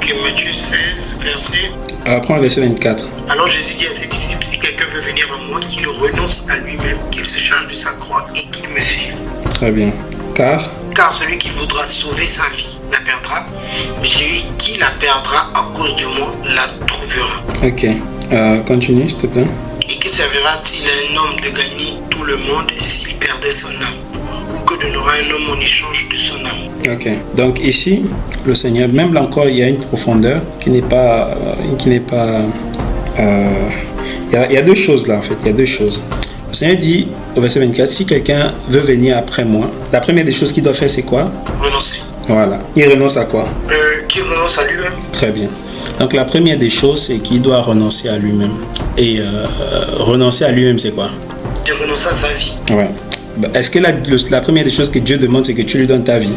Ok, Matthieu 16, verset. Prends le verset 24. Alors Jésus dit à ses disciples, si quelqu'un veut venir à moi, qu'il renonce à lui-même, qu'il se charge de sa croix et qu'il me suive. Très bien. Car Celui qui voudra sauver sa vie la perdra, mais celui qui la perdra à cause de moi la trouvera. Ok. Continue, s'il te plaît. Et que servira-t-il à un homme de gagner tout le monde s'il perdait son âme? Ou que donnera un homme en échange de son âme? Ok. Donc ici, le Seigneur, même là encore, il y a une profondeur qui n'est pas... il y a deux choses là, en fait. Il y a deux choses. Le Seigneur dit au verset 24, si quelqu'un veut venir après moi, la première des choses qu'il doit faire, c'est quoi? Renoncer. Voilà. Il renonce à quoi? Qu'il renonce à lui-même. Très bien. Donc la première des choses, c'est qu'il doit renoncer à lui-même. Et renoncer à lui-même, c'est quoi? De renoncer à sa vie. Ouais. Est-ce que la première des choses que Dieu demande, c'est que tu lui donnes ta vie? Non.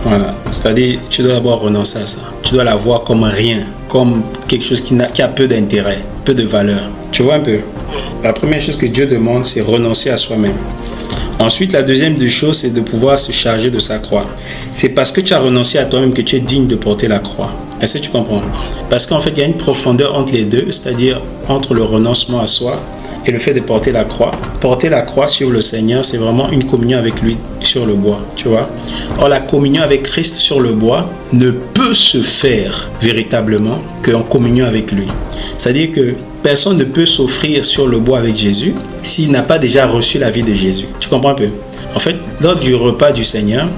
Voilà. C'est-à-dire, tu dois d'abord renoncer à ça. Tu dois la voir comme rien, comme quelque chose qui a peu d'intérêt, peu de valeur. Tu vois un peu? La première chose que Dieu demande, c'est renoncer à soi-même. Ensuite, la deuxième des choses, c'est de pouvoir se charger de sa croix. C'est parce que tu as renoncé à toi-même que tu es digne de porter la croix. Est-ce que tu comprends? Parce qu'en fait, il y a une profondeur entre les deux, c'est-à-dire entre le renoncement à soi et le fait de porter la croix. Porter la croix sur le Seigneur, c'est vraiment une communion avec lui sur le bois, tu vois. Or, la communion avec Christ sur le bois ne peut se faire véritablement qu'en communion avec lui. C'est-à-dire que personne ne peut s'offrir sur le bois avec Jésus s'il n'a pas déjà reçu la vie de Jésus. Tu comprends un peu? En fait, lors du repas du Seigneur,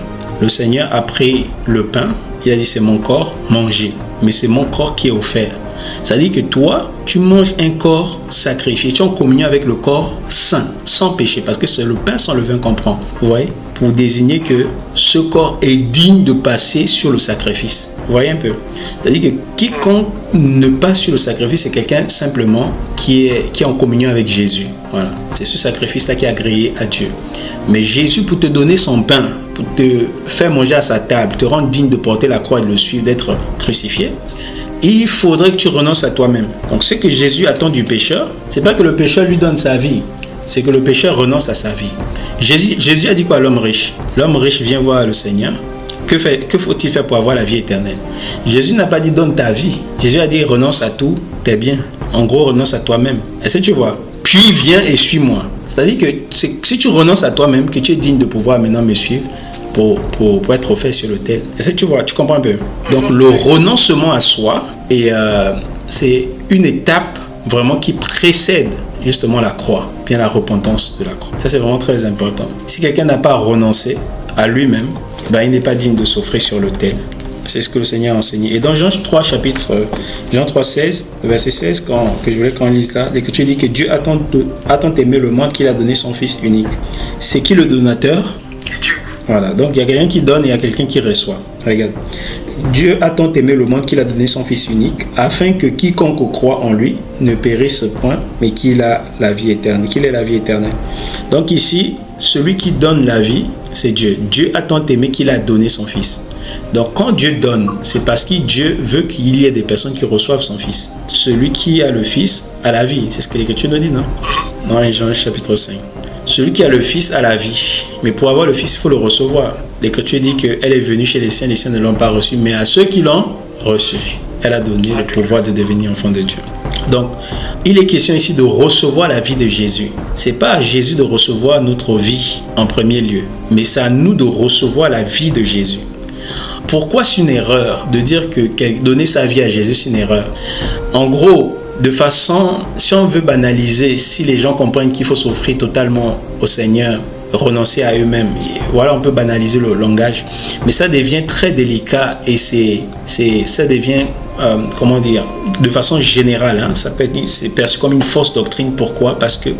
le Seigneur a pris le pain, il a dit c'est mon corps, mangez. Mais c'est mon corps qui est offert. C'est-à-dire que toi, tu manges un corps sacrifié. Tu es en communion avec le corps saint, sans péché. Parce que c'est le pain sans levain qu'on prend. Vous voyez? Pour désigner que ce corps est digne de passer sur le sacrifice. Vous voyez un peu? C'est-à-dire que quiconque ne passe sur le sacrifice, c'est quelqu'un simplement qui est en communion avec Jésus. Voilà. C'est ce sacrifice-là qui est agréé à Dieu. Mais Jésus, pour te donner son pain, pour te faire manger à sa table, te rendre digne de porter la croix et de le suivre, d'être crucifié, il faudrait que tu renonces à toi-même. Donc ce que Jésus attend du pécheur, c'est pas que le pécheur lui donne sa vie, c'est que le pécheur renonce à sa vie. Jésus a dit quoi à l'homme riche? L'homme riche vient voir le Seigneur. Que faut-il faire pour avoir la vie éternelle? Jésus n'a pas dit donne ta vie. Jésus a dit renonce à tout tes biens. En gros, renonce à toi-même. Est-ce que tu vois? Puis viens et suis-moi. C'est-à-dire que si tu renonces à toi-même, que tu es digne de pouvoir maintenant me suivre pour être offert sur l'autel. Est-ce que tu vois? Tu comprends un peu? Donc le renoncement à soi, c'est une étape vraiment qui précède justement la croix, bien la repentance de la croix. Ça, c'est vraiment très important. Si quelqu'un n'a pas renoncé à lui-même, il n'est pas digne de s'offrir sur l'autel. C'est ce que le Seigneur a enseigné. Et dans Jean 3, Jean 3, 16, verset 16, que je voulais qu'on lise là, l'Écriture dit que Dieu a tant aimé le monde qu'il a donné son Fils unique. C'est qui le donateur? Dieu. Voilà, donc il y a quelqu'un qui donne et il y a quelqu'un qui reçoit. Regarde. Dieu a tant aimé le monde qu'il a donné son Fils unique, afin que quiconque croit en lui ne périsse point, mais qu'il ait la vie éternelle. Donc ici, celui qui donne la vie, c'est Dieu. Dieu a tant aimé qu'il a donné son Fils. Donc quand Dieu donne, c'est parce que Dieu veut qu'il y ait des personnes qui reçoivent son Fils. Celui qui a le Fils a la vie. C'est ce que l'Écriture nous dit, non? Dans Jean chapitre 5. Celui qui a le Fils a la vie. Mais pour avoir le Fils, il faut le recevoir. L'Écriture dit qu'elle est venue chez les siens ne l'ont pas reçu. Mais à ceux qui l'ont reçu, elle a donné le pouvoir de devenir enfant de Dieu. Donc, il est question ici de recevoir la vie de Jésus. Ce n'est pas à Jésus de recevoir notre vie en premier lieu, mais c'est à nous de recevoir la vie de Jésus. Pourquoi c'est une erreur de dire que donner sa vie à Jésus, c'est une erreur? En gros, de façon, si on veut banaliser, si les gens comprennent qu'il faut s'offrir totalement au Seigneur, renoncer à eux-mêmes, voilà, on peut banaliser le langage, mais ça devient très délicat et ça devient, comment dire, de façon générale, c'est perçu comme une fausse doctrine. Pourquoi? Parce que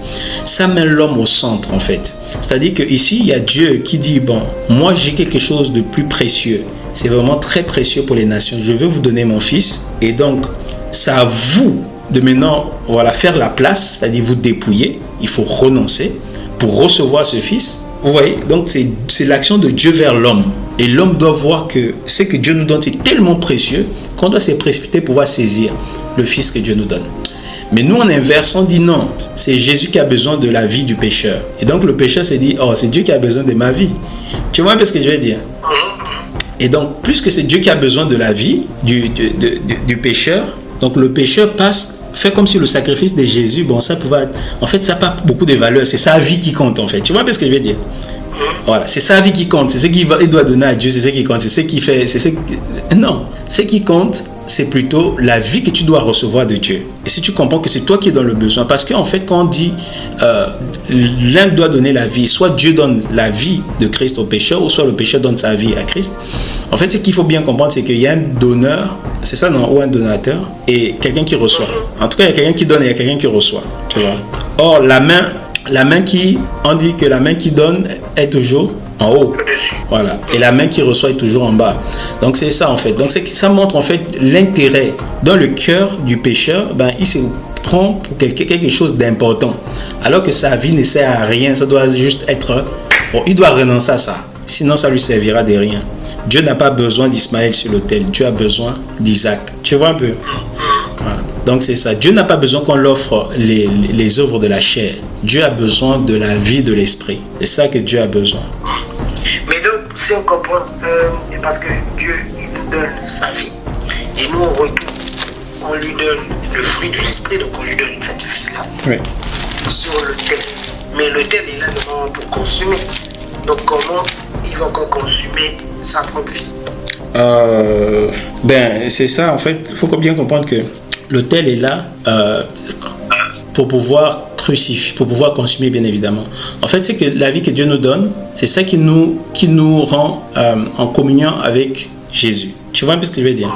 ça met l'homme au centre en fait. C'est-à-dire qu'ici, il y a Dieu qui dit, bon, moi j'ai quelque chose de plus précieux, c'est vraiment très précieux pour les nations, je veux vous donner mon Fils, et donc c'est à vous de maintenant faire la place, c'est-à-dire vous dépouiller, il faut renoncer pour recevoir ce Fils. Vous voyez, donc c'est l'action de Dieu vers l'homme. Et l'homme doit voir que ce que Dieu nous donne, c'est tellement précieux qu'on doit se précipiter pour pouvoir saisir le Fils que Dieu nous donne. Mais nous, en inverse, on dit non, c'est Jésus qui a besoin de la vie du pécheur. Et donc le pécheur s'est dit, oh, c'est Dieu qui a besoin de ma vie. Tu vois un peu ce que je veux dire? Et donc, puisque c'est Dieu qui a besoin de la vie du pécheur, donc le pécheur fait comme si le sacrifice de Jésus, bon, ça pouvait être, en fait, ça n'a pas beaucoup de valeur, c'est sa vie qui compte, en fait. Tu vois un peu ce que je veux dire? Voilà, c'est sa vie qui compte, c'est ce qu'il doit donner à Dieu, c'est ce qui compte, c'est ce qui fait, non, ce qui compte, c'est plutôt la vie que tu dois recevoir de Dieu. Et si tu comprends que c'est toi qui es dans le besoin, parce qu'en fait, quand on dit l'un doit donner la vie, soit Dieu donne la vie de Christ au pécheur, ou soit le pécheur donne sa vie à Christ. En fait, ce qu'il faut bien comprendre, c'est qu'il y a un donneur, c'est ça, non, ou un donateur, et quelqu'un qui reçoit. En tout cas, il y a quelqu'un qui donne et il y a quelqu'un qui reçoit. Tu vois. Or, la main qui, on dit que la main qui donne est toujours en haut. Voilà. Et la main qui reçoit est toujours en bas. Donc c'est ça en fait. Donc ça montre en fait l'intérêt dans le cœur du pécheur. Ben, il se prend pour quelque chose d'important. Alors que sa vie ne sert à rien. Ça doit juste être... Bon, il doit renoncer à ça. Sinon ça lui servira de rien. Dieu n'a pas besoin d'Ismaël sur l'autel. Dieu a besoin d'Isaac. Tu vois un peu? Voilà. Donc c'est ça. Dieu n'a pas besoin qu'on l'offre les œuvres de la chair. Dieu a besoin de la vie de l'esprit. C'est ça que Dieu a besoin. Mais donc, si on comprend, parce que Dieu, il nous donne sa vie, et nous, en retour, on lui donne le fruit de l'esprit, donc on lui donne cette vie-là, oui, sur l'autel. Mais l'autel est là normalement pour consommer. Donc comment il va encore consumer sa propre vie? Ben, c'est ça, en fait, il faut bien comprendre que l'autel est là pour pouvoir crucifier, pour pouvoir consumer, bien évidemment. En fait, c'est que la vie que Dieu nous donne, c'est ça qui nous rend en communion avec Jésus. Tu vois un peu ce que je veux dire?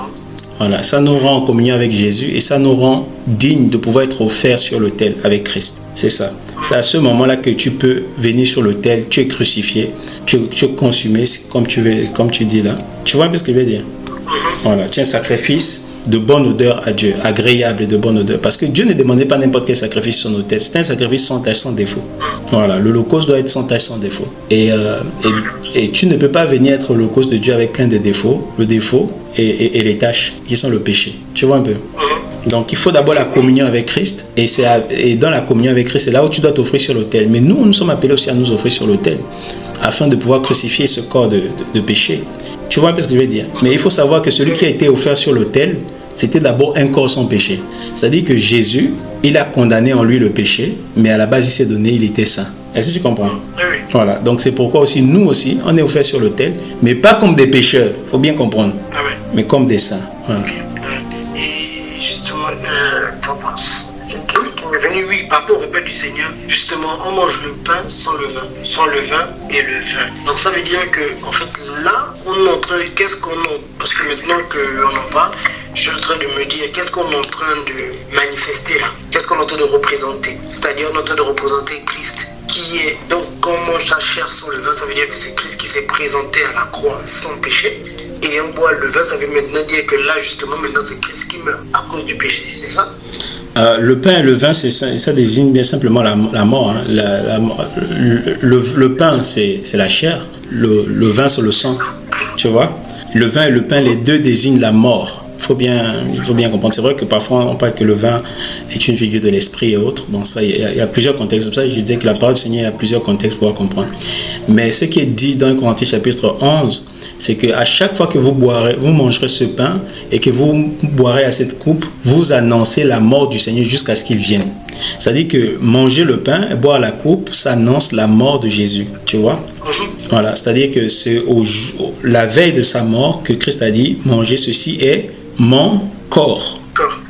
Voilà, ça nous rend en communion avec Jésus et ça nous rend dignes de pouvoir être offerts sur l'autel avec Christ. C'est ça. C'est à ce moment-là que tu peux venir sur l'autel, tu es crucifié, tu es consumé, comme tu dis là. Tu vois un peu ce que je veux dire? Voilà, tu es un sacrifice de bonne odeur à Dieu, agréable et de bonne odeur. Parce que Dieu ne demandait pas n'importe quel sacrifice sur nos têtes. C'est un sacrifice sans tache, sans défaut. Voilà, l'holocauste doit être sans tache, sans défaut. Et tu ne peux pas venir être l'holocauste de Dieu avec plein de défauts, le défaut et les tâches qui sont le péché. Tu vois un peu? Donc il faut d'abord la communion avec Christ. Et dans la communion avec Christ, c'est là où tu dois t'offrir sur l'autel. Mais nous sommes appelés aussi à nous offrir sur l'autel afin de pouvoir crucifier ce corps de péché. Tu vois un peu ce que je veux dire? Mais il faut savoir que celui qui a été offert sur l'autel, c'était d'abord un corps sans péché. C'est-à-dire que Jésus, il a condamné en lui le péché, mais à la base, il s'est donné, il était saint. Est-ce que tu comprends? Oui. Voilà, donc c'est pourquoi aussi, nous aussi, on est offert sur l'autel, mais pas comme des pécheurs, il faut bien comprendre, mais comme des saints. Voilà. Et justement, c'est Christ qui m'est venu, oui, par rapport au repas du Seigneur, justement, on mange le pain sans le vin et le vin. Donc ça veut dire que, en fait, là, on est en train, parce que maintenant qu'on en parle, je suis en train de me dire, qu'est-ce qu'on est en train de manifester là? Qu'est-ce qu'on est en train de représenter? C'est-à-dire, on est en train de représenter Christ, qui est, donc, quand on mange sa chair sans le vin, ça veut dire que c'est Christ qui s'est présenté à la croix sans péché. Et on boit le vin, ça veut maintenant dire que là, justement, maintenant, c'est Christ qui meurt à cause du péché, c'est ça? Le pain et le vin, ça désigne bien simplement la mort. Hein. Le pain, c'est la chair. Le vin, c'est le sang. Tu vois? Le vin et le pain, les deux désignent la mort. Il faut bien comprendre. C'est vrai que parfois, on parle que le vin est une figure de l'esprit et autres. Bon, ça, il y a plusieurs contextes. Comme ça, je disais que la parole du Seigneur, il y a plusieurs contextes pour comprendre. Mais ce qui est dit dans Corinthiens chapitre 11, c'est qu'à chaque fois que vous mangerez ce pain et que vous boirez à cette coupe, vous annoncez la mort du Seigneur jusqu'à ce qu'il vienne. C'est-à-dire que manger le pain et boire la coupe, ça annonce la mort de Jésus. Tu vois? Voilà, c'est-à-dire que c'est la veille de sa mort que Christ a dit, mangez ceci est mon corps.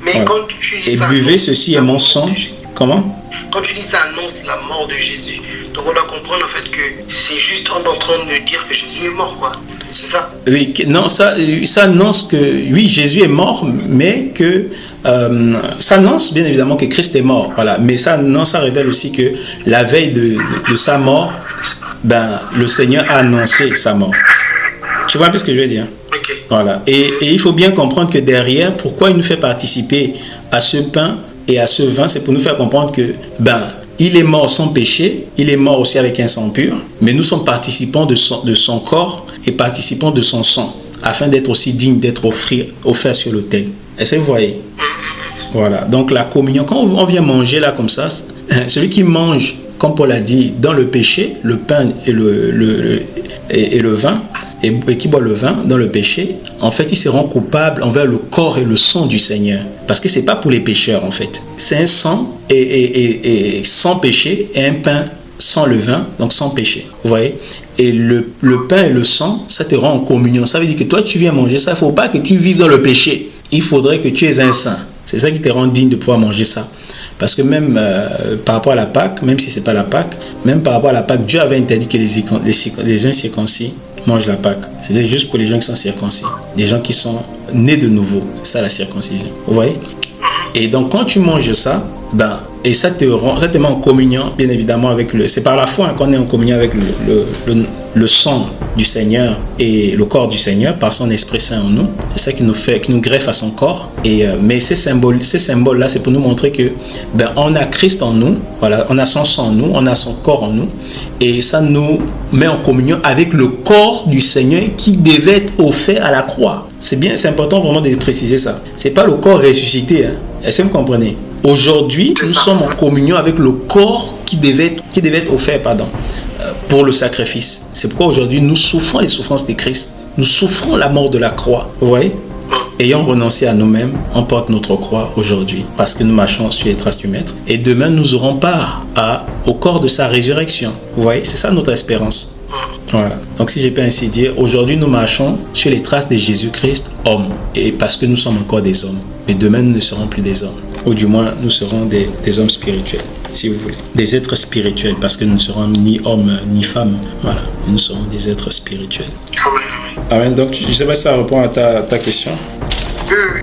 Mais voilà. Quand tu dis et ça, buvez ceci est mon sang. Comment? Quand tu dis ça annonce la mort de Jésus, donc on doit comprendre en fait que c'est juste en train de dire que Jésus est mort, quoi. C'est ça? Oui, non, ça annonce que oui, Jésus est mort, mais que ça annonce bien évidemment que Christ est mort. Voilà, mais ça révèle aussi que la veille de sa mort, ben le Seigneur a annoncé sa mort. Tu vois un peu ce que je veux dire? Okay. Voilà. Et il faut bien comprendre que derrière, pourquoi il nous fait participer à ce pain et à ce vin, c'est pour nous faire comprendre que ben il est mort sans péché, il est mort aussi avec un sang pur, mais nous sommes participants de son corps et participants de son sang, afin d'être aussi dignes d'être offerts sur l'autel. Est-ce que vous voyez? Voilà, donc la communion, quand on vient manger là comme ça, celui qui mange comme Paul a dit, dans le péché, le pain et le vin, et qui boit le vin dans le péché, en fait, ils seront coupables envers le corps et le sang du Seigneur. Parce que ce n'est pas pour les pécheurs, en fait. C'est un sang et sans péché et un pain sans le vin, donc sans péché. Vous voyez? Et le pain et le sang, ça te rend en communion. Ça veut dire que toi, tu viens manger ça. Il ne faut pas que tu vives dans le péché. Il faudrait que tu aies un saint. C'est ça qui te rend digne de pouvoir manger ça. Parce que même par rapport à la Pâque, même si ce n'est pas la Pâque, même par rapport à la Pâque, Dieu avait interdit que les incirconcis mangent la Pâque. C'était juste pour les gens qui sont circoncis. Les gens qui sont nés de nouveau. C'est ça la circoncision. Vous voyez? Et donc quand tu manges ça, et ça te met en communion, bien évidemment, avec c'est par la foi qu'on est en communion avec le sang du Seigneur et le corps du Seigneur par son Esprit Saint en nous. C'est ça qui nous greffe à son corps. Mais ces symboles-là, c'est pour nous montrer que on a Christ en nous, voilà, on a son sang en nous, on a son corps en nous, et ça nous met en communion avec le corps du Seigneur qui devait être offert à la croix. C'est important vraiment de préciser ça. C'est pas le corps ressuscité, hein. Est-ce que vous comprenez? Aujourd'hui, nous sommes en communion avec le corps qui devait être offert, pour le sacrifice. C'est pourquoi aujourd'hui, nous souffrons les souffrances de Christ. Nous souffrons la mort de la croix. Vous voyez? Ayant renoncé à nous-mêmes, on porte notre croix aujourd'hui parce que nous marchons sur les traces du Maître. Et demain, nous aurons part au corps de sa résurrection. Vous voyez? C'est ça notre espérance. Voilà. Donc si je peux ainsi dire, aujourd'hui nous marchons sur les traces de Jésus-Christ, homme. Et parce que nous sommes encore des hommes. Mais demain, nous ne serons plus des hommes. Ou du moins, nous serons des hommes spirituels, si vous voulez. Des êtres spirituels, parce que nous ne serons ni hommes ni femmes. Voilà. Nous serons des êtres spirituels. Amen. Donc, je ne sais pas si ça répond à ta question. Oui.